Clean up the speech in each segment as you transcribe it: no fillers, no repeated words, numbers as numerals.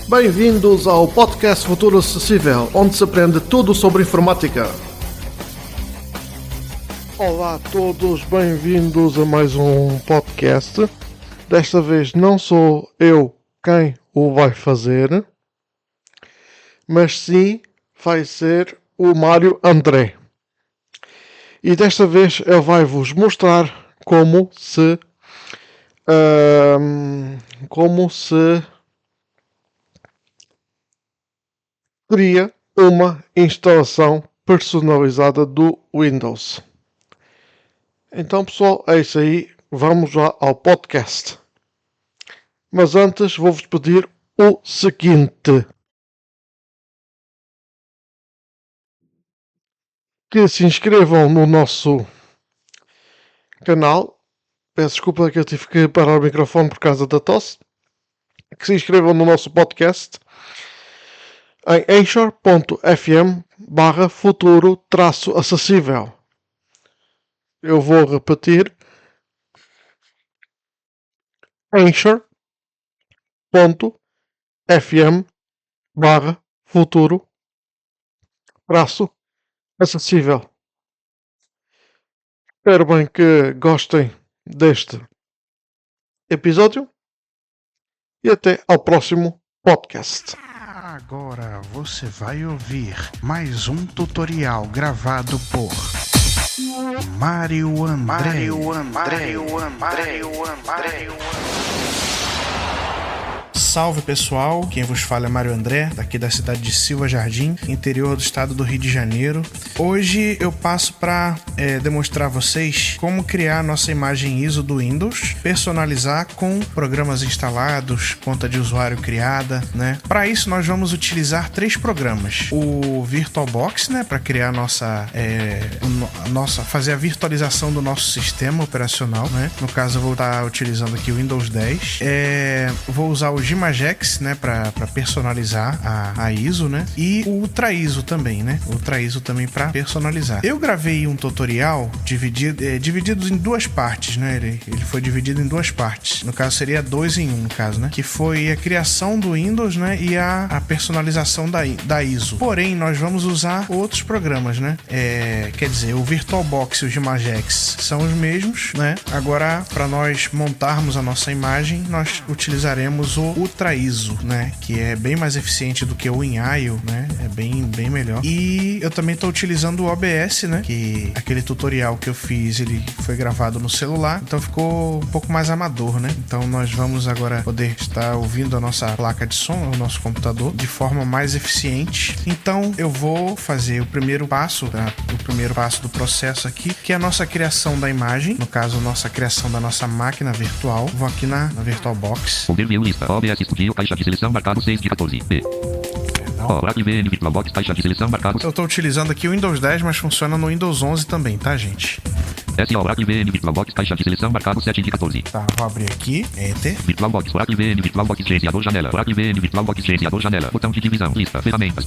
Bem-vindos ao podcast Futuro Acessível, onde se aprende tudo sobre informática. Olá a todos, bem-vindos a mais um podcast. Desta vez não sou eu quem o vai fazer, mas sim vai ser o Mário André. E desta vez ele vai vos mostrar como se cria uma instalação personalizada do Windows. Então, pessoal, é isso aí. Vamos lá ao podcast. Mas antes vou-vos pedir o seguinte: que se inscrevam no nosso canal. Peço desculpa que eu tive que parar o microfone por causa da tosse. Que se inscrevam no nosso podcast em anchor.fm/futuro-acessível. Eu vou repetir: anchor.fm/futuro-acessível. Espero bem que gostem deste episódio e até ao próximo podcast. Agora você vai ouvir mais um tutorial gravado por Mário André. Salve pessoal, quem vos fala é Mário André, daqui da cidade de Silva Jardim, interior do estado do Rio de Janeiro. Hoje eu passo para demonstrar a vocês como criar a nossa imagem ISO do Windows, personalizar com programas instalados, conta de usuário criada, né? Para isso nós vamos utilizar 3 programas: o VirtualBox, né, para criar fazer a virtualização do nosso sistema operacional, né? No caso eu vou estar utilizando aqui o Windows 10. Vou usar o Gimagex, né, para personalizar a ISO, né? E o Ultra ISO também, né? O Ultra ISO também para personalizar. Eu gravei um tutorial dividido em 2 partes, né? Ele foi dividido em 2 partes. No caso seria 2 em 1, no caso, né? Que foi a criação do Windows, né? E a personalização da ISO. Porém, nós vamos usar outros programas, né? Quer dizer, o VirtualBox e o Gimagex são os mesmos, né? Agora, para nós montarmos a nossa imagem, nós utilizaremos o Ultra ISO, né? Que é bem mais eficiente do que o WinIO, né? É bem melhor. E eu também estou utilizando o OBS, né? Que aquele tutorial que eu fiz, ele foi gravado no celular, então ficou um pouco mais amador, né? Então nós vamos agora poder estar ouvindo a nossa placa de som, o nosso computador, de forma mais eficiente. Então eu vou fazer o primeiro passo, tá? O primeiro passo do processo aqui, que é a nossa criação da imagem, no caso, a nossa criação da nossa máquina virtual. Vou aqui na VirtualBox. Poder view lista. OBS Studio, caixa de seleção marcado 6 de 14. B. VN VirtualBox, caixa de seleção marcado. Eu estou utilizando aqui o Windows 10, mas funciona no Windows 11 também, tá, gente? VN VirtualBox, caixa de seleção marcado 7 de 14. Tá, vou abrir aqui. Enter. VirtualBox, VN VirtualBox, gerenciador janela. VN VirtualBox, gerenciador janela. Botão de divisão, lista, ferramentas.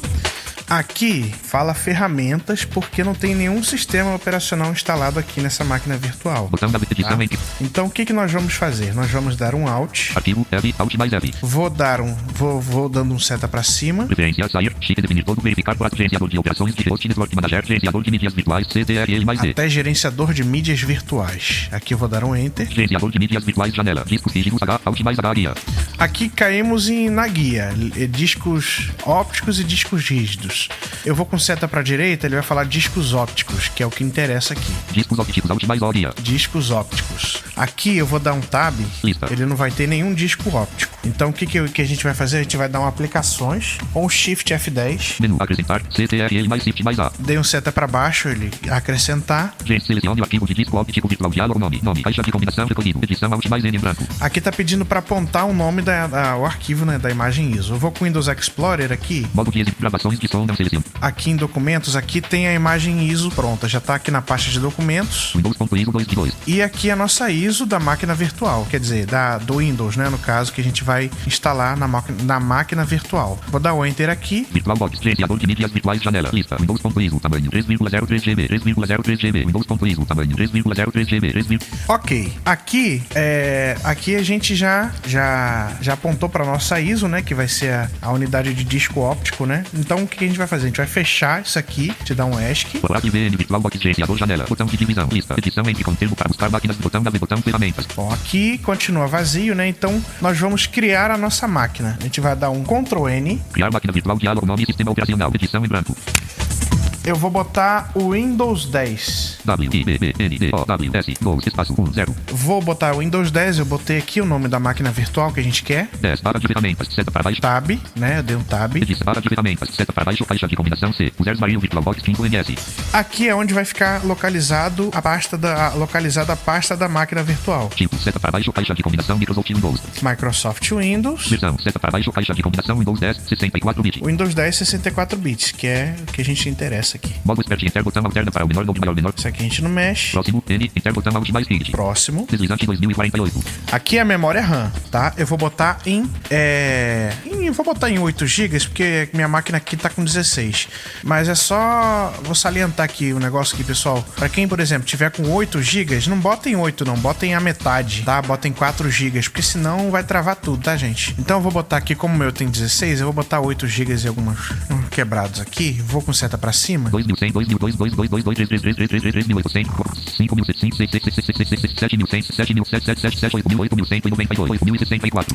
Aqui fala ferramentas porque não tem nenhum sistema operacional instalado aqui nessa máquina virtual. Botão da edição, tá? entre. Então o que nós vamos fazer? Nós vamos dar um Alt. Arquivo, Alt mais F. Vou dando um seta para cima. Preferência, sair, shift, definir todo, verificar quatro, gerenciador de operações, de host, network manager, gerenciador de mídias virtuais, CTRL mais D. Até gerenciador de mídias virtuais. Aqui eu vou dar um Enter. Gerenciador de mídias virtuais, janela. Discos rígidos, H, Alt mais H, guia. Aqui caímos na guia. Discos ópticos e discos rígidos. Eu vou com seta para direita, ele vai falar discos ópticos, que é o que interessa aqui. Discos ópticos, Alt mais O, guia. Discos ópticos. Aqui eu vou dar um tab, lista. Ele não vai ter nenhum disco óptico. Então o que a gente vai fazer? A gente vai dar um aplicações com o Shift F10. Menu, acrescentar, CTRL mais Shift mais A. Dei um seta para baixo, ele acrescentar. Selecione o arquivo de disco óptico virtual, diálogo, nome, caixa de combinação, recolhido, edição, Alt mais N em branco. Aqui tá pedindo para apontar o nome o arquivo, né, da imagem ISO. Eu vou com o Windows Explorer aqui. Modo de gravações de som, não seleciono. Aqui em documentos, aqui tem a imagem ISO pronta. Já tá aqui na pasta de documentos. Windows.ISO 2 de 2. E aqui a nossa ISO da máquina virtual. Quer dizer, do Windows, né, no caso, que a gente vai vai instalar na máquina virtual. Vou dar o Enter aqui. VirtualBox, gerenciador de mídias virtuais, janela, lista, Windows.ISO, tamanho 3,03 GB, 3,03 GB, Windows.ISO, tamanho 3,03 GB, Ok, aqui a gente já apontou para nossa ISO, né, que vai ser a unidade de disco óptico, né? Então o que a gente vai fazer? A gente vai fechar isso aqui, te dar um ESC. VN, VirtualBox, gerenciador, janela, botão de divisão, lista, edição entre contermo para buscar máquinas, botão da botão ferramentas. Bom, aqui continua vazio, né? Então nós vamos criar a nossa máquina. A gente vai dar um Ctrl N. Criar máquina virtual, diálogo, nome, sistema operacional, edição em branco. Eu vou botar o Windows 10. WIBBNDOWS 2 espaço 1 0. Vou botar o Windows 10, eu botei aqui o nome da máquina virtual que a gente quer. 10 barra de ferramentas, seta para baixo. Tab, né? Eu dei um Tab. Edição barra de ferramentas, seta para baixo, caixa de combinação C. Users barril VirtualBox 5MS. Aqui é onde vai ficar localizada a pasta da máquina virtual. Tipo, seta para baixo, caixa de combinação Microsoft Windows. Microsoft Windows. Versão, seta para baixo, caixa de combinação Windows 10, 64 bits. Windows 10 64 bits, que é o que a gente interessa aqui. Modo expert, enter, botão alterna para o menor, nome maior, menor. Isso aqui a gente não mexe. Próximo, N, enter, botão alt mais shift. Próximo. Deslizante 2048. Aqui é a memória RAM, tá? Eu vou botar vou botar em 8 GB, porque minha máquina aqui tá com 16. Mas é só... Vou salientar aqui o negócio aqui, pessoal. Pra quem, por exemplo, tiver com 8 GB, não bota em 8 não, bota em a metade, tá? Bota em 4 GB, porque senão vai travar tudo, tá, gente? Então eu vou botar aqui, como o meu tem 16, eu vou botar 8 GB e alguns quebrados aqui. Vou com seta pra cima. 2100,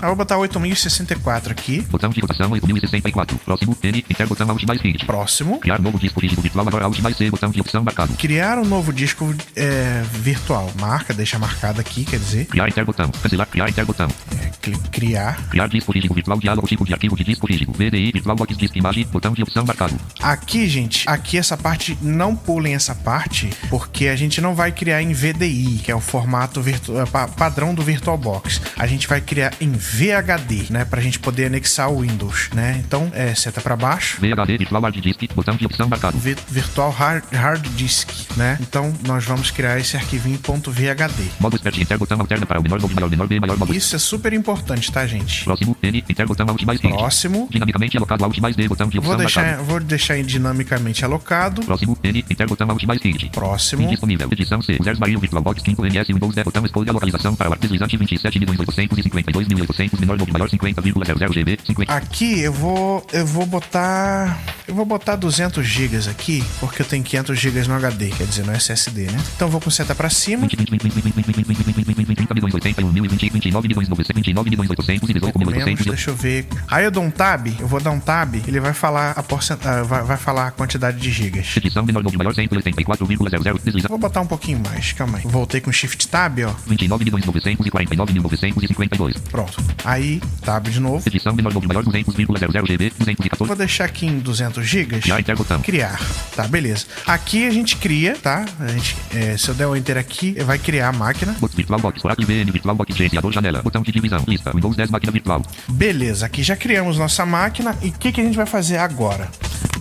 Eu vou botar 8064 aqui. Botão de rotação 8064. Próximo, N, enter, botão alt mais shift. Próximo. Criar novo disco rígido virtual, agora alt mais C, botão de opção marcado. Criar um novo disco virtual. Marca, deixa marcado aqui, quer dizer. Criar enter, botão. Cancelar, criar enter, botão. Criar. Criar disco rígido virtual, diálogo, tipo de arquivo de disco rígido. VDI, VirtualBox, disco, imagem, botão de opção marcado. Aqui, gente, essa parte, não pulem essa parte, porque a gente não vai criar em VDI, que é o formato padrão do VirtualBox. A gente vai criar em VHD, né, pra gente poder anexar o Windows, né? Então, seta pra baixo. VHD, Virtual Hard Disk, botão de opção marcado. Virtual Hard Disk, né? Então, nós vamos criar esse arquivinho .vhd. Modo expert, enter, botão alterna para o menor, nome maior, menor, B, maior, modo. Isso é super importante, tá, gente? Próximo, N, enter, botão alt mais shift. Próximo. Dinamicamente alocado, alt mais D, botão de opção marcado. Vou deixar dinamicamente alocado. Próximo, N, enter, botão alt mais shift. Próximo. Indisponível, edição C, users barril VirtualBox 5MS, Windows 10, botão escolha a localização para o deslizante 27.852.008, menor, nome maior, 50,00 GB, 50. Aqui eu vou botar 200 GB aqui, porque eu tenho 500 GB no HD, quer dizer, no SSD, né? Então eu vou com seta pra cima. Deixa eu ver. Aí eu dou um tab, eu vou dar um tab, ele vai falar a vai falar a quantidade de gigas. Edição menor, nome maior, 184,00, deslizante. Vou botar um pouquinho mais, calma aí. Voltei com Shift Tab, ó. 29.949.952. Pronto. Aí, tab de novo. Edição menor, nome maior, 200,00 GB, 214. Vou deixar aqui em 200 GB. Criar, enter, botão. Criar. Tá, beleza. Aqui a gente cria, tá? Se eu der o enter aqui, vai criar a máquina. VirtualBox, Oracle VN, VirtualBox, gerenciador, janela, botão de divisão, lista, Windows 10, máquina virtual. Beleza, aqui já criamos nossa máquina. E o que a gente vai fazer agora?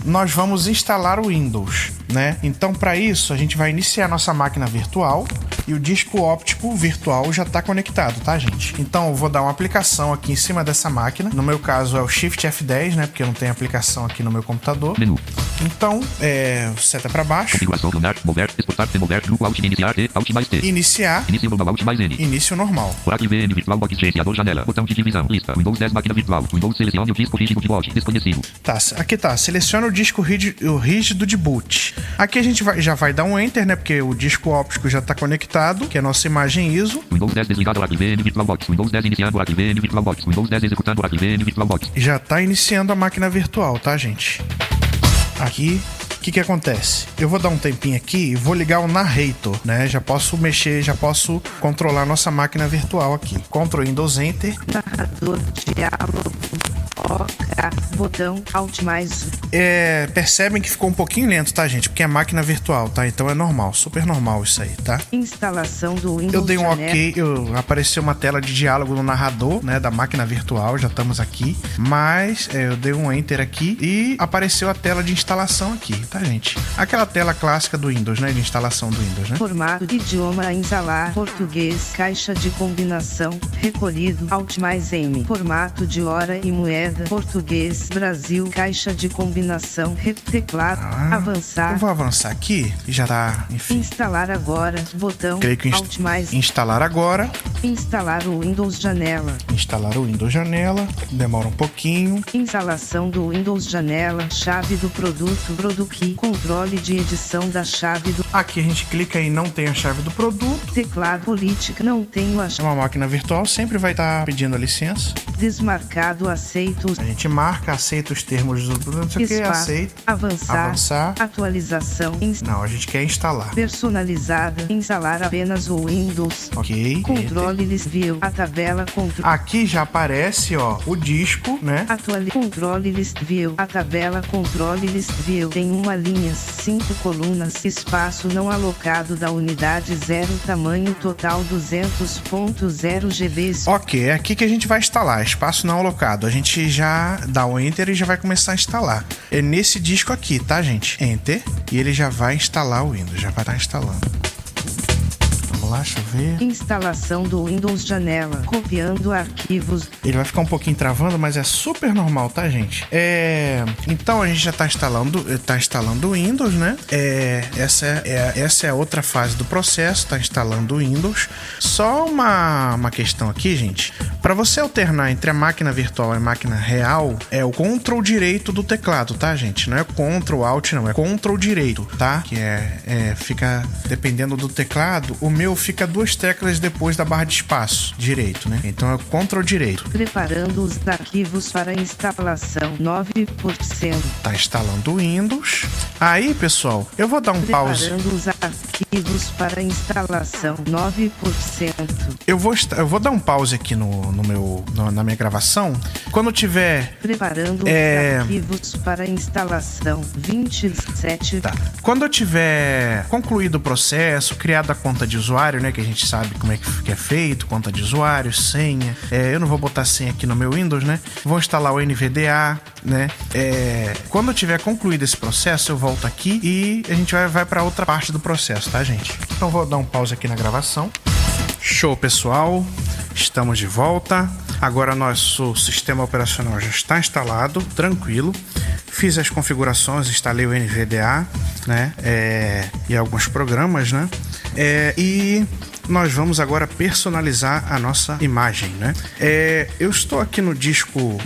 Nós vamos instalar o Windows, né? Então, para isso, a gente vai iniciar nossa máquina virtual e o disco óptico virtual já está conectado, tá, gente? Então, eu vou dar uma aplicação aqui em cima dessa máquina. No meu caso, é o Shift F10, né? Porque eu não tenho aplicação aqui no meu computador. Menu. Então, seta para baixo. Configuração lunar, mover, exportar, remover, grupo, alt, iniciar, E, alt mais T. Iniciar. Início normal, alt mais N. Início normal. Oracle VN, VirtualBox, gerenciador, janela, botão de divisão, lista, Windows 10, máquina virtual, Windows, selecione o disco rígido de boot, desconhecido. Tá, aqui tá, seleciona o disco rígido de boot. Aqui a gente já vai dar um Enter, né? Porque o disco óptico já tá conectado, que é a nossa imagem ISO. Windows 10 desligado, Oracle VN, VirtualBox, Windows 10 iniciando, Oracle VN, VirtualBox, Windows 10 executando, Oracle VN, VirtualBox. Já tá iniciando a máquina virtual, tá, gente? Aqui, o que acontece? Eu vou dar um tempinho aqui e vou ligar o Narrator, né? Já posso mexer, já posso controlar a nossa máquina virtual aqui. Ctrl Windows Enter. Narrador diálogo. OK. Avançar. Botão. Alt mais. Percebem que ficou um pouquinho lento, tá, gente? Porque é máquina virtual, tá? Então é normal, super normal isso aí, tá? Instalação do Windows. Eu dei um Janela. ok, apareceu uma tela de diálogo no narrador, né, da máquina virtual, já estamos aqui. Mas eu dei um enter aqui e apareceu a tela de instalação aqui, tá, gente? Aquela tela clássica do Windows, né, de instalação do Windows, né? Formato de idioma a instalar. Português. Caixa de combinação. Recolhido. Alt mais M. Formato de hora e moeda. Português. Brasil. Caixa de combinação. Teclado. Eu Avançar. vou avançar aqui e já tá, enfim. Instalar agora. Botão. Creio que Alt mais. instalar agora. Instalar o Windows Janela. Instalar o Windows Janela. Demora um pouquinho. Instalação do Windows Janela. Chave do produto. Product. Controle de edição da chave do Aqui a gente clica em não tem a chave do produto. teclado. Política. Não tenho a É chave. uma máquina virtual, sempre vai estar pedindo a licença. Desmarcado. Aceito. A gente marca, aceita os termos do não sei o que, Espaço. aceita. Avançar. Avançar. Atualização. Não, a gente quer instalar. Personalizada. Instalar apenas o Windows. Ok. Controle list view. A tabela controle. Aqui já aparece, ó, o disco, né? Controle list view. A tabela controle list view tem uma linha, 5 colunas, espaço não alocado da unidade 0, tamanho total 200.0 GB. Ok, é aqui que a gente vai instalar, espaço não alocado. A gente já dá o Enter e já vai começar a instalar. É nesse disco aqui, tá, gente? Enter, e ele já vai instalar o Windows, já vai estar instalando. Vamos lá, deixa eu ver. Instalação do Windows Janela. Copiando arquivos. Ele vai ficar um pouquinho travando, mas é super normal, tá, gente? Então a gente já tá instalando o Windows, né? Essa é a outra fase do processo, tá instalando o Windows. Só uma questão aqui, gente. Para você alternar entre a máquina virtual e a máquina real, é o Ctrl direito do teclado, tá, gente? Não é Ctrl Alt, não, é Ctrl direito, tá? Que fica dependendo do teclado. O meu fica 2 teclas depois da barra de espaço direito, né? Então é o Ctrl direito. Preparando os arquivos para instalação. 9%. Tá instalando o Windows. Aí, pessoal, eu vou dar um pause. Preparando os arquivos para instalação. 9%. Eu vou dar um pause aqui na minha gravação. Quando tiver Preparando os arquivos para instalação. 27. Tá. Quando eu tiver concluído o processo, criado a conta de usuário, né, que a gente sabe como é que é feito, conta de usuário, senha. Eu não vou botar senha aqui no meu Windows, né? Vou instalar o NVDA, né? Quando eu tiver concluído esse processo, eu volto aqui e a gente vai para outra parte do processo, tá, gente? Então vou dar um pause aqui na gravação. Show, pessoal. Estamos de volta. Agora nosso sistema operacional já está instalado, tranquilo. Fiz as configurações, instalei o NVDA, né? E alguns programas, né? E nós vamos agora personalizar a nossa imagem, né? Eu estou aqui no disco,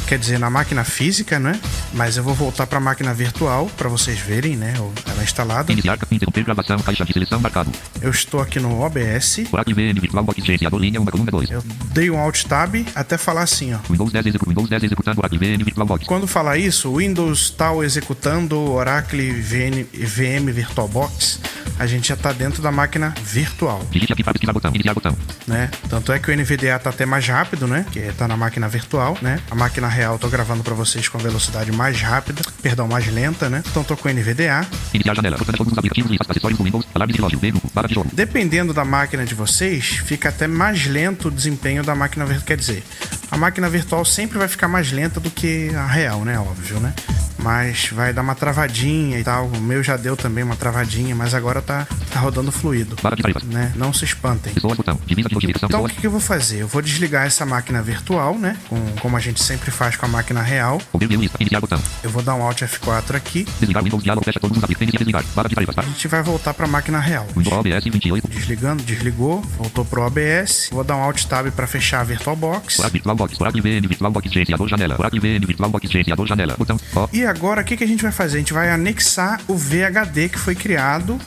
quer dizer, na máquina física, né? Mas eu vou voltar para a máquina virtual para vocês verem, né? Ela instalada. Iniciar, interromper gravação, caixa de seleção marcado. Eu estou aqui no OBS. Oracle VM Virtual Box gerenciador linha 1, coluna 2. Eu dei um Alt Tab até falar assim, ó. Windows 10 executando Oracle VM Virtual Box. Quando falar isso, Windows tal executando Oracle VM VirtualBox, a gente já está dentro da máquina virtual. Digite aqui para pesquisar botão, iniciar botão. Né? Tanto é que o NVDA tá até mais rápido, né? Que tá na máquina virtual, né? A máquina real tô gravando para vocês com velocidade mais rápida, mais lenta, né? Então tô com o NVDA. Iniciar janela, processa todos os aplicativos e acessórios do Windows, alarme de relógio, grupo, barra de jogo. Dependendo da máquina de vocês, fica até mais lento o desempenho da máquina virtual. Quer dizer, a máquina virtual sempre vai ficar mais lenta do que a real, né? Óbvio, né? Mas vai dar uma travadinha e tal. O meu já deu também uma travadinha, mas agora tá rodando fluido, Barra de tarefas. né? Não se espantem. Pessoas, botão, divisa de notificação, Então o pessoas. que eu vou fazer? Eu vou desligar essa máquina virtual, né? Como a gente sempre faz com a máquina real. Ouvir menu lista, iniciar botão. Eu vou dar um Alt F4 aqui. Desligar Windows diálogo, fecha todos os aplicativos e desligar. Barra de tarefas, A gente vai voltar para a máquina real. Windows OBS 28. Desligando, desligou, voltou pro OBS. Vou dar um Alt Tab para fechar a VirtualBox. Oracle Virtual Box, Oracle VM Virtual Box gerenciador janela. Oracle VM Virtual Box gerenciador janela. Botão, ó. E agora, o que a gente vai fazer? A gente vai anexar o VHD que foi criado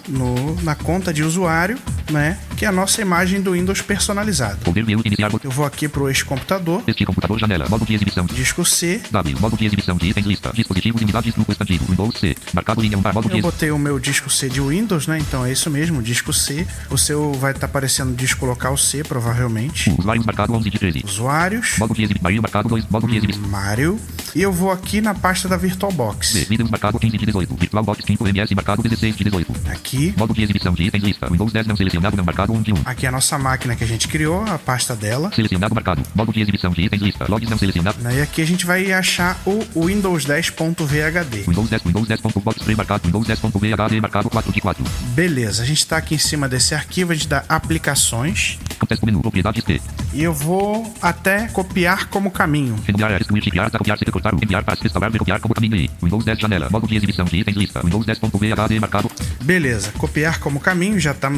na conta de usuário, né? Que é a nossa imagem do Windows personalizado. Folder view, iniciar. Eu vou aqui pro este computador. Este computador, janela, modo de exibição. Disco C. W, modo de exibição de itens, lista. Dispositivos, unidades, grupo expandido. Windows C. Marcado linha 1 bar, modo de Eu botei o meu disco C de Windows, né? Então é isso mesmo, disco C. O seu vai estar aparecendo disco local C, provavelmente. Usuários marcado 11 de 13. Usuários. Modo de exibição. Mario marcado 2. Modo de exibição. Mario. E eu vou aqui na pasta da VirtualBox. C. Windows marcado 15 de 18. VirtualBox 5 MS marcado 16 de 18. Aqui. Modo de exibição de itens, lista. Windows 10 não selecionado, não marcado 1 de 1. Aqui é a nossa máquina que a gente criou, a pasta dela. Selecionado marcado. Modo de exibição de itens, lista. Logs não selecionado. E aqui a gente vai achar o Windows 10.VHD. Windows 10.box 3 marcado. Windows 10.VHD marcado 4 de 4. Beleza, a gente está aqui em cima desse arquivo, a gente dá aplicações. Contexto menu, propriedades T. E eu vou até copiar como caminho. Enviar, excluir, enviar, copiar, recortar, enviar, para restaurar, copiar como caminho e. Windows 10 janela, modo de exibição de itens, lista. Windows 10.VHD marcado. Beleza, copiar como caminho, já tá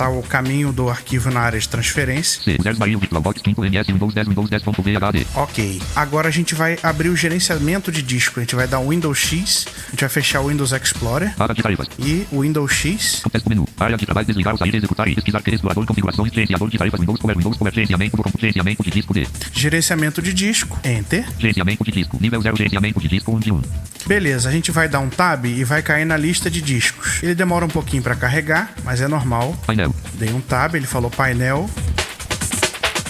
o caminho do arquivo na área de transferência. C, users barril, VirtualBox 5 MS, Windows 10.VHD. Ok, agora a gente vai abrir o gerenciamento de disco. A gente vai dar um Windows X, a gente vai fechar o Windows Explorer Área de tarefas. e o Windows X. Contexto menu, área de trabalho, desligar, sair, executar e pesquisar, explorador, configurações, gerenciador de tarefas, Windows Power, gerenciamento do computador, gerenciamento de disco D. Gerenciamento de disco, Enter. Gerenciamento de disco, nível 0, gerenciamento de disco 1 de 1. Beleza, a gente vai dar um Tab e vai cair na lista de discos. Ele demora um pouquinho para carregar, mas é normal. Painel. Dei um Tab, ele falou painel.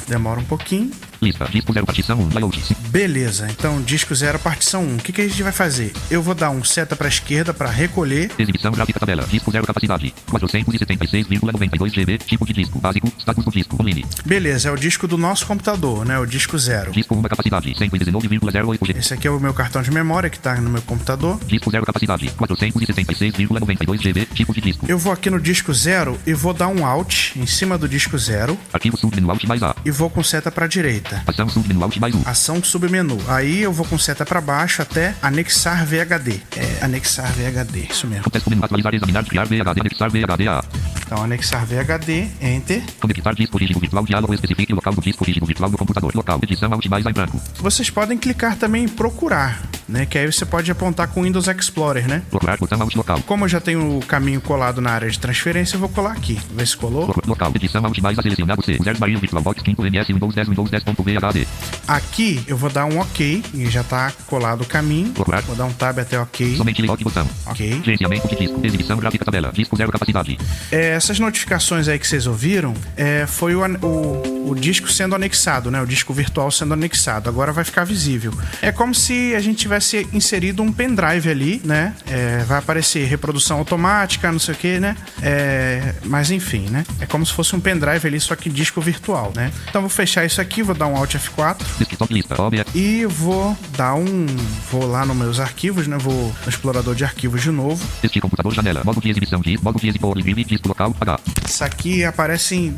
Demora um pouquinho. Lista, disco 0, partição 1, layout. Beleza, então disco 0, partição 1. O que a gente vai fazer? Eu vou dar um seta para a esquerda para recolher. Exibição gráfica tabela, disco 0, capacidade 476,92 GB, tipo de disco, básico, status do disco, online. Beleza, é o disco do nosso computador, né? O disco 0. Disco 1, capacidade 119,08 GB. Esse aqui é o meu cartão de memória que está no meu computador. Disco 0, capacidade 476,92 GB, tipo de disco. Eu vou aqui no disco 0 e vou dar um Alt em cima do disco 0 Arquivo submenu Alt mais A. e vou com seta para a direita. Ação submenu Alt mais U. Ação submenu. Aí eu vou com seta para baixo até anexar VHD. Anexar VHD, isso mesmo. Contexto menu atualizar, examinar, criar VHD, anexar VHD A. Então anexar VHD, Enter. Conectar disco rígido virtual, diálogo especifique o local do disco rígido virtual do computador. Local, edição Alt mais A em branco. Vocês podem clicar também em procurar, né? Que aí você pode apontar com o Windows Explorer, né? Procurar botão Alt local. Como eu já tenho o caminho colado na área de transferência, eu vou colar aqui. Ver se colou. Local, edição Alt mais A selecionado C. Users barril VirtualBox 5 MS, Windows 10.VHD. Aqui eu vou dar um OK e já tá colado o caminho. Procurar. Vou dar um Tab até OK. Somente layout botão. Ok. Gerenciamento de disco, exibição gráfica tabela, disco 0, capacidade. Essas notificações aí que vocês ouviram foi o disco sendo anexado, né? O disco virtual sendo anexado. Agora vai ficar visível. É como se a gente tivesse inserido um pendrive ali, né? Vai aparecer reprodução automática, não sei o que, né? Mas enfim, né? É como se fosse um pendrive ali, só que disco virtual, né? Então vou fechar isso aqui, vou dar um Alt F4. Desktop lista, OBS. E vou dar vou lá nos meus arquivos, né? Vou no explorador de arquivos de novo. Este computador janela, modo de exibição de modo de exibição, disco local, H. Isso aqui aparecem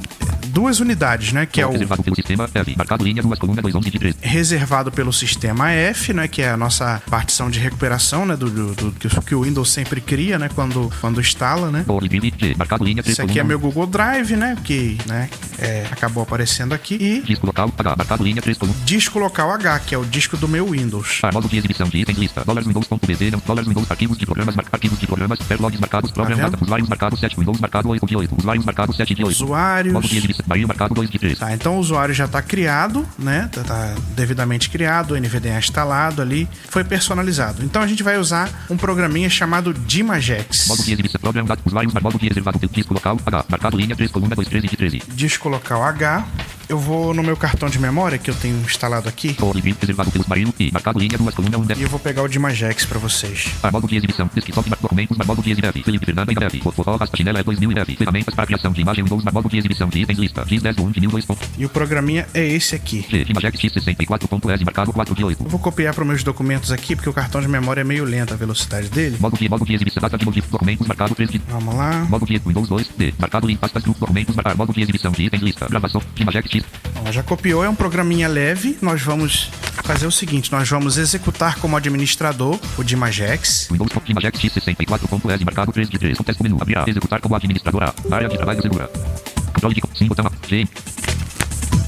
duas unidades, né? Que é o reservado pelo sistema F, marcado linha 2 coluna 211 de 3. reservado pelo sistema F, né? Que é a nossa partição de recuperação, né? Do que o Windows sempre cria, né? Quando instala, né? G, marcado linha 3 Esse aqui é meu Google Drive, né? Que, né? Acabou aparecendo aqui. E disco local, H, marcado linha 3 coluna. disco local H, que é o disco do meu Windows. Modo de exibição de itens, lista, $Windows.bz, não, $Windows, arquivos de programas, logs marcados, program data, usuários marcados 7, Windows marcado 8 de 8, usuários marcados 7 de 8. Usuários. Modo de exibição, barril marcado 2 de 3. Tá, então o usuário já está criado, né? Tá devidamente criado, o NVDA instalado ali, foi personalizado. Então a gente vai usar um programinha chamado Dimagex. Modo de exibição, program data, usuários, modo de reservado, disco local, H, marcado linha 3 coluna 2, 13 de 13. Disco local H. Eu vou no meu cartão de memória que eu tenho instalado aqui. Reservado pelos barril e marcado linha 2 coluna 1 E eu vou pegar o Dimagex para vocês. Modo de exibição, desktop, documentos, modo de exibição, Felipe Fernanda e Dev, fotó, rasta chinela 2000 e Dev, ferramentas para criação de imagem, Windows, modo de exibição de itens, lista, X10 1 de 1002. E o programinha é esse aqui. Dimagex X64.S, marcado 4 de 8. Eu vou copiar para os meus documentos aqui, porque o cartão de memória é meio lento a velocidade dele. Modo de exibição, data de documentos, marcado 3 de... Vamos lá. Modo de Windows 2, D, marcado em pastas, documentos, marcar, modo de exibição de itens, lista, gravação, Dimagex X. Bom, já copiou, é um programinha leve. Nós vamos fazer o seguinte, nós vamos executar como administrador o Dimagex. Windows Dimagex X64.S, marcado 3 de 3, contexto menu, abrir, executar como administrador A, área de trabalho segura. Controle de sim, botão A, G.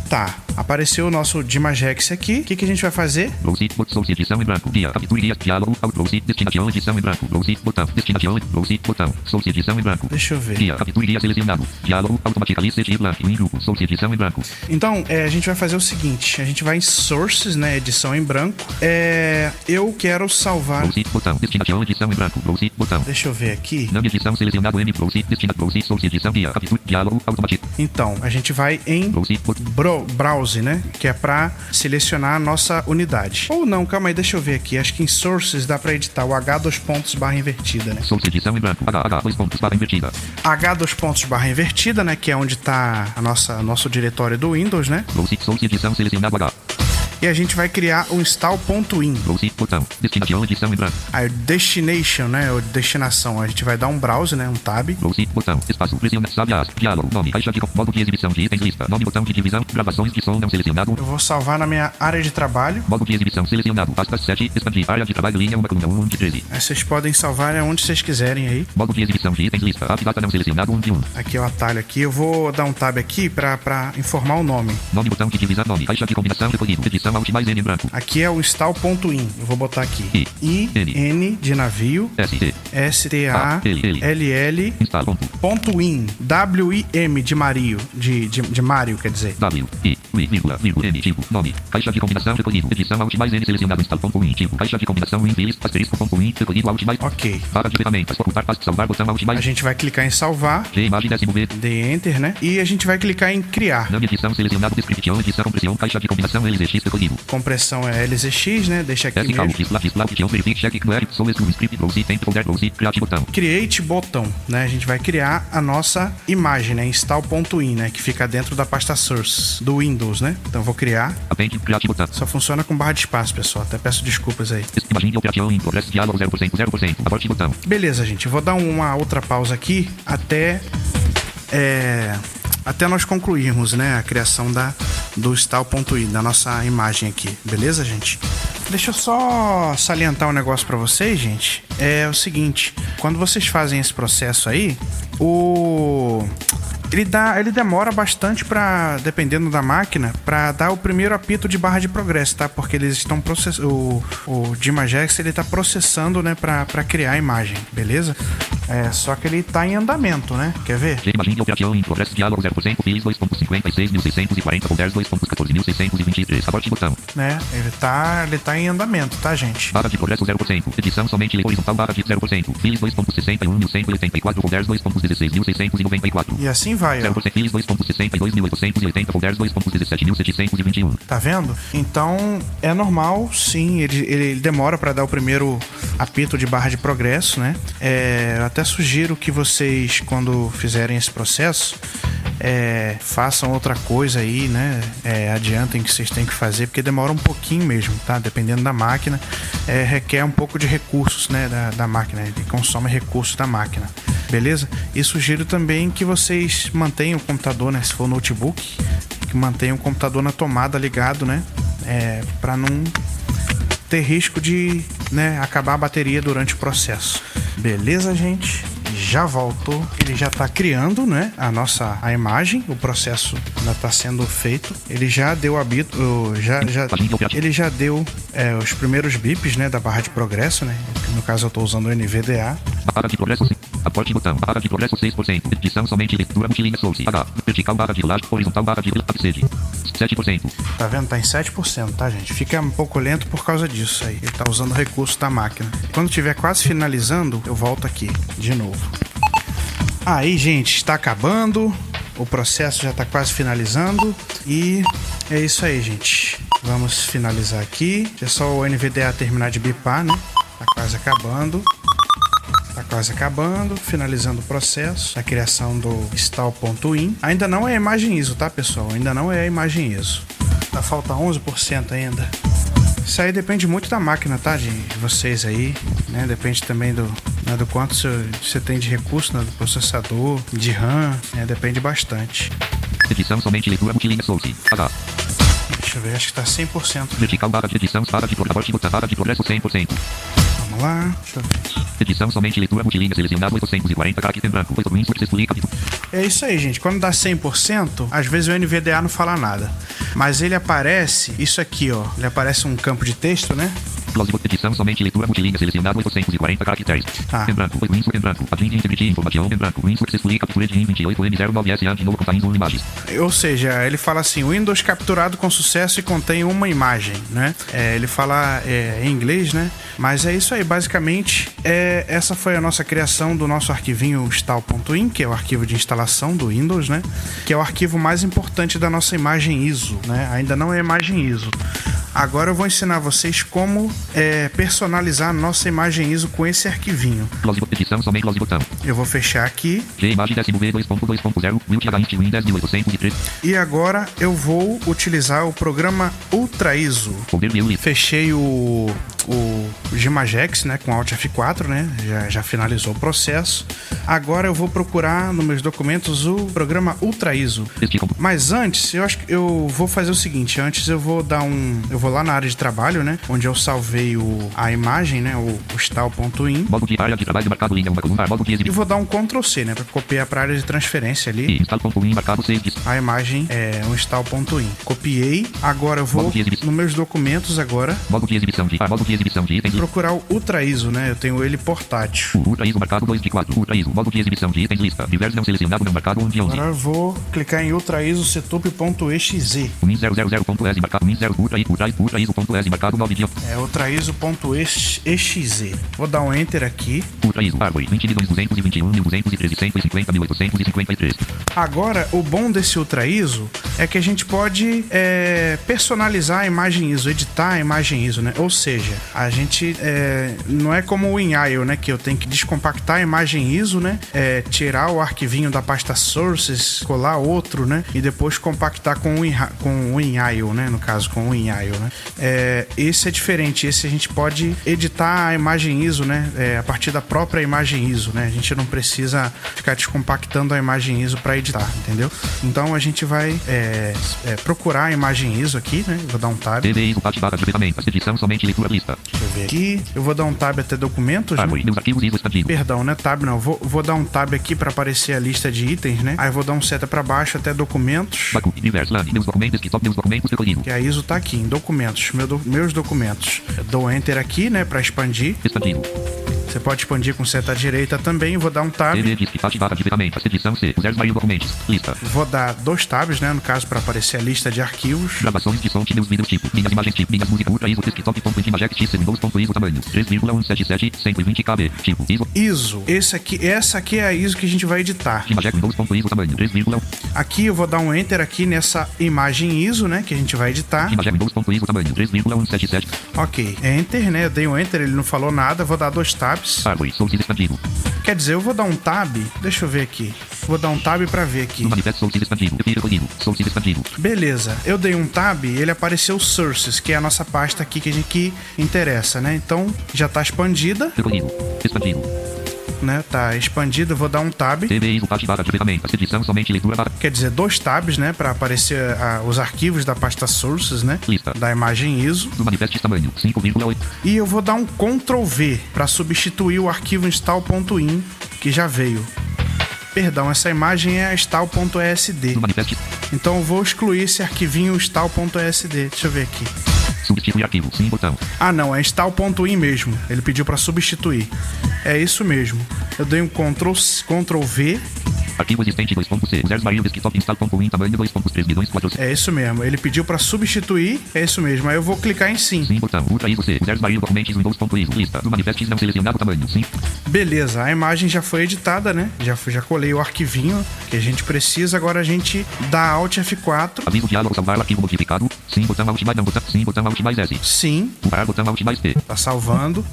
Tá, Apareceu o nosso Dimagex aqui. O que a gente vai fazer? Browse, Source, edição em branco. Guia, captura, guia, diálogo, Browse, destinação, edição em branco. Browse, botão, destinação, Browse, botão, Source, edição em branco. Deixa eu ver. Guia, captura, guia selecionado. Diálogo, automatically, CG blanco, em grupo, Source, edição em branco. Então, a gente vai fazer o seguinte. A gente vai em Sources, né, edição em branco. Eu quero salvar... Browse, botão, destinação, edição em branco. Browse, botão. Deixa eu ver aqui. Não edição selecionado, M, Browse, Browse, Source, edição, guia, captura, diálogo, automático. Então, a gente vai em Browse, Browse, né? Que é pra selecionar a nossa unidade. Ou não, calma aí, deixa eu ver aqui. Acho que em Sources dá pra editar o H dois pontos barra invertida, né? Source, edição em branco. H, dois pontos, barra invertida. H dois pontos barra invertida, né? Que é onde tá nosso diretório do Windows, né? Browse, Source, edição selecionado, H. E a gente vai criar o install.in. Browse, botão, destinação, edição em branco. Aí o destination, né? O destinação. A gente vai dar um browse, né? Um tab. Browse, botão, espaço, pressiona, sabe as, diálogo, nome, caixa de modo de exibição de itens, lista, nome, botão de divisão, gravações de som não selecionado. Eu vou salvar na minha área de trabalho. Modo de exibição selecionado, pastas 7, expandir, área de trabalho, linha 1, coluna 1 de 13. Aí vocês podem salvar onde vocês quiserem aí. Modo de exibição de itens, lista, app, data não selecionado, 1 de 1. Aqui é o atalho aqui. Eu vou dar um tab aqui pra informar o nome. Nome, botão de divisão, nome, caixa de combinação, recolhido, edição, alt mais N em branco. Aqui é o install.in. Eu vou botar aqui. N de navio. S-T-A-L-L. Install.in. W-I-M de Mario. De Mario, quer dizer. W-I-M, tipo, nome, caixa de combinação, recolhido, edição, alt mais N selecionado, install.in, tipo, caixa de combinação, inglês, asterisco.in, recolhido, alt mais. Ok. Barra de ferramentas, ocultar, passo, salvar, botão, alt mais. A gente vai clicar em salvar. G, imagem, décimo V. Dê Enter, né? E a gente vai clicar em criar. Nome, edição, selecionado, description, edição, compressão, caixa de combinação, LZX, recolhido. Compressão é LZX, né? Deixa aqui mesmo. Create botão, né? A gente vai criar a nossa imagem, né? Install.in, né? Que fica dentro da pasta Source do Windows, né? Então eu vou criar. Só funciona com barra de espaço, pessoal. Até peço desculpas aí. Beleza, gente. Eu vou dar uma outra pausa aqui até nós concluirmos, né, a criação do install.in, da nossa imagem aqui. Beleza, gente? Deixa eu só salientar um negócio pra vocês, gente. É o seguinte, quando vocês fazem esse processo aí, ele demora bastante para, dependendo da máquina, para dar o primeiro apito de barra de progresso, tá? Porque eles estão processando, o Dimagex, ele tá processando, né, para criar a imagem, beleza? Só que ele tá em andamento, né? Quer ver? Imagem de operação em progresso, diálogo 0%, filis 2.56.640, com 2.14.623, aborte botão. Né? Ele tá em andamento, tá, gente? Barra de progresso 0%, edição somente horizontal, barra de 0%, filis 2.61.184, com 2.16.694. E assim vai, ó. 0%, filis 2.62.880, com 2.17.721. Tá vendo? Então, é normal, sim, ele demora para dar o primeiro apito de barra de progresso, né? Eu até sugiro que vocês, quando fizerem esse processo, façam outra coisa aí, né? Adiantem o que vocês têm que fazer, porque demora um pouquinho mesmo, tá? Dependendo da máquina, requer um pouco de recursos, né? Da máquina, ele consome recursos da máquina, beleza? E sugiro também que vocês mantenham o computador, né? Se for notebook, que mantenham o computador na tomada ligado, né? Para não ter risco de, né, acabar a bateria durante o processo. Beleza, gente? Já voltou. Ele já está criando, né, a imagem. O processo ainda está sendo feito. Ele já deu ele já deu os primeiros bips, né, da barra de progresso, né? No caso eu estou usando o NVDA. Barra de progresso, aporte botão, barra de progresso 6%, edição somente leitura multilinha source, H, vertical barra de rolagem, horizontal barra de upside, 7%. Tá vendo? Tá em 7%, tá, gente? Fica um pouco lento por causa disso aí. Ele tá usando o recurso da máquina. Quando tiver quase finalizando, eu volto aqui de novo. Aí, gente, está acabando. O processo já tá quase finalizando. E é isso aí, gente. Vamos finalizar aqui. É só o NVDA terminar de bipar, né? Tá quase acabando. Tá quase acabando, finalizando o processo, a criação do install.in. Ainda não é a imagem ISO, tá, pessoal? Ainda não é a imagem ISO. Ainda falta 11% ainda. Isso aí depende muito da máquina, tá, de vocês aí, né? Depende também do quanto você tem de recurso, né? Do processador, de RAM, né? Depende bastante. Edição somente leitura multilinha source, H. Deixa eu ver, acho que tá 100%. Vertical barra de edição, barra de progresso 100%. Vamos lá, deixa eu ver. Edição somente leitura multilínea selecionado 840 caracteres em branco. Foi sobre insert explica. É isso aí, gente. Quando dá 100%, às vezes o NVDA não fala nada. Mas ele aparece, isso aqui, ó. Ele aparece um campo de texto, né? Edição somente leitura multilínea selecionado 840 caracteres. Ah. Em branco. Foi insert em branco. Agente integrity informação em branco. Insert explica. Fured in 28M09S de novo contém uma imagem. Ou seja, ele fala assim, Windows capturado com sucesso e contém uma imagem, né? Ele fala em inglês, né? Mas é isso aí, basicamente, essa foi a nossa criação do nosso arquivinho install.in, que é o arquivo de instalação do Windows, né? Que é o arquivo mais importante da nossa imagem ISO, né? Ainda não é imagem ISO. Agora eu vou ensinar vocês como personalizar a nossa imagem ISO com esse arquivinho. Edição somente close botão. Eu vou fechar aqui. Imagem SMV 2.2.0 Wilt HINT Win 10.803. E agora eu vou utilizar o programa Ultra ISO. Fechei o Gimagex, né, com Alt F4, né? Já finalizou o processo. Agora eu vou procurar nos meus documentos o programa Ultra ISO. Mas antes, eu acho que eu vou fazer o seguinte, antes eu vou lá na área de trabalho, né, onde eu salvei a imagem, né, o install.in. Modo de área de trabalho marcado linha uma coluna, modo de E exibição. vou dar um Ctrl C, né, para copiar para a área de transferência ali. Install.in marcado 6 de A imagem é um install.in. Copiei. Agora eu vou nos meus documentos agora. Modo de exibição de modo de exibição de itens. Procurar o Ultra ISO, né? Eu tenho ele portátil. Ultra ISO marcado 2 de 4. Ultra ISO. Modo de exibição de itens lista. Diverso não selecionado não marcado 1 de 11. Agora eu vou clicar em Ultra ISO setup.exe. Win000.s marcado Win0 Ultra ISO.s marcado 9 de 11. É Ultra ISO.exe. Vou dar um Enter aqui. Ultra ISO árvore 22.221.213.50.853. Agora, o bom desse Ultra ISO é que a gente pode personalizar a imagem ISO, editar a imagem ISO, né? Ou seja, a gente não é como o WinIO, né? Que eu tenho que descompactar a imagem ISO, né? Tirar o arquivinho da pasta Sources, colar outro, né? E depois compactar com o WinIO, né? No caso, com o WinIO, né? Esse é diferente. Esse a gente pode editar a imagem ISO, né? A partir da própria imagem ISO, né? A gente não precisa ficar descompactando a imagem ISO para editar, entendeu? Então a gente vai procurar a imagem ISO aqui, né? Vou dar um tab. ISO parte barra de ferramentas. Edição somente leitura lista. Deixa eu ver aqui. Eu vou dar um tab até documentos, né? Meus arquivos ISO expandido. Perdão, né? Tab não. Vou dar um tab aqui para aparecer a lista de itens, né? Aí eu vou dar um seta para baixo até documentos. Backup, diverso, LAN, meus documentos, desktop, meus documentos, recolhido. Que a ISO tá aqui em documentos, meus documentos. Eu dou Enter aqui, né? Para expandir. Expandido. Você pode expandir com seta direita também. Vou dar um tab. Disk, parte barra de ferramentas. Edição C. Users mail documentos. Lista. Vou dar 2 tabs, né? No caso, para aparecer a lista de arquivos. Gravações de som, meus vídeos tipo. Minhas imagens tipo. Minhas músicas. Ultra ISO. Desktop.imagex. Windows.ISO tamanho. 3,177. 120 KB. Tipo. ISO. Essa aqui é a ISO que a gente vai editar. Imagex. Windows.ISO tamanho. 3,1. Aqui eu vou dar um Enter aqui nessa imagem ISO, né? Que a gente vai editar. Imagex. Windows.ISO tamanho. 3,177. Ok. Enter, né? Eu dei um Enter, ele não falou nada. Vou dar 2 tabs. Árvore. Source expandido. Quer dizer, eu vou dar um tab. Deixa eu ver aqui. Vou dar um tab pra ver aqui. No manifesto Source expandido. Recolhido. Source expandido. Beleza. Eu dei um tab e ele apareceu Sources, que é a nossa pasta aqui que interessa, né? Então, já tá expandida. Recolhido. Expandido. Né? Tá expandido, eu vou dar um tab. ISO parte barra de ferramentas. Edição somente leitura barra. Quer dizer, 2 tabs, né? Pra aparecer os arquivos da pasta Sources, né? Lista. Da imagem ISO. No manifesto tamanho. 5,8. E eu vou dar um Ctrl V para substituir o arquivo install.in que já veio. Perdão, essa imagem é a install.esd. No manifesto. Então eu vou excluir esse arquivinho install.esd. Deixa eu ver aqui. Substituir arquivo. Sim, botão. Ah, não, é install.in mesmo. Ele pediu para substituir. É isso mesmo. Eu dei um Ctrl V. Arquivo existente 2.c. Users mail desktop install.in tamanho 2.3 milhões 4. É isso mesmo. Ele pediu para substituir. É isso mesmo. Aí eu vou clicar em sim. Sim, botão. Ultra ISO C. Users mail documentos Windows.ISO. Lista. Do manifesto não selecionado tamanho. Sim. Beleza. A imagem já foi editada, né? Já colei o arquivinho que a gente precisa. Agora a gente dá Alt F4. Aviso diálogo salvar arquivo modificado. Sim, botão Alt mais não, botão. Sim, botão Alt mais S. Sim. Upar, botão Alt mais T. Tá salvando.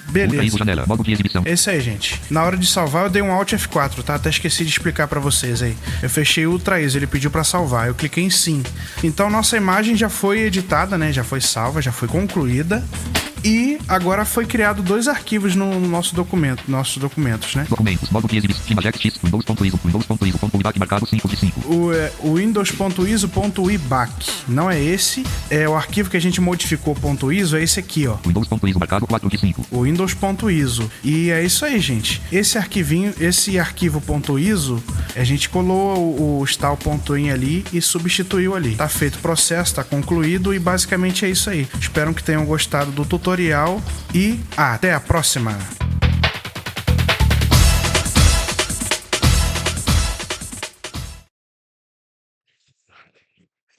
Beleza. ISO janela, modo de exibição. É isso aí, gente. Na hora de salvar, eu dei um Alt F4, tá? Até esqueci de explicar pra vocês aí. Eu fechei o Ultra ISO, ele pediu pra salvar. Eu cliquei em sim. Então, nossa imagem já foi editada, né? Já foi salva, já foi concluída. E agora foi criado 2 arquivos no nosso documento, nossos documentos, né? Documentos, modo que exibe, Imagex X, Windows.iso, Windows.iso.ibac marcado 5 de 5. O Windows.iso.ibac, não é esse, é o arquivo que a gente modificou .iso, é esse aqui, ó. Windows.iso marcado 4 de 5. O Windows.iso. E é isso aí, gente. Esse arquivo .iso, a gente colou o style.in ali e substituiu ali. Tá feito o processo, tá concluído e basicamente é isso aí. Espero que tenham gostado do tutorial e até a próxima!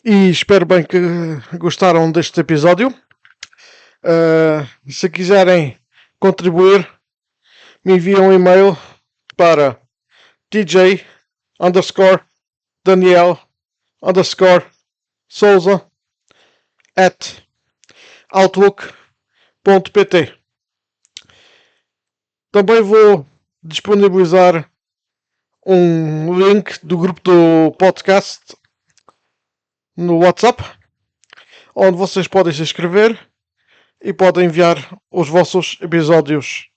E espero bem que gostaram deste episódio. Se quiserem contribuir, me enviam um e-mail para dj_daniel_souza@outlook.pt. Também vou disponibilizar um link do grupo do podcast no WhatsApp, onde vocês podem se inscrever e podem enviar os vossos episódios,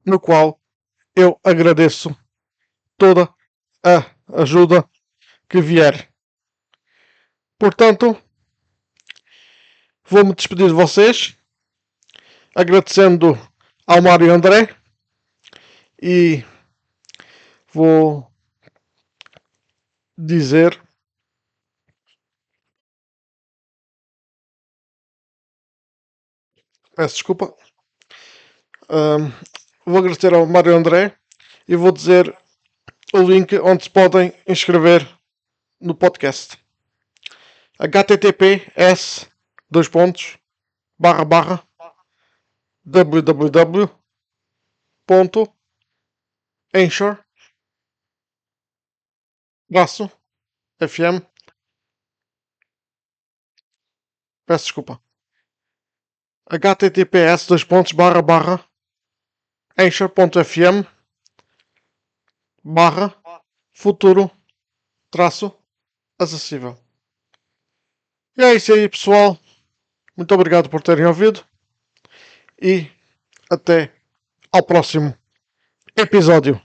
no qual eu agradeço toda a ajuda que vier. Portanto, vou-me despedir de vocês, agradecendo ao Mário André, e vou dizer peço desculpa. Vou agradecer ao Mário André e vou dizer o link onde se podem inscrever no podcast. https://www.anchor-fm peço desculpa. https://futuro-acessível. E é isso aí, pessoal. Muito obrigado por terem ouvido e até ao próximo episódio.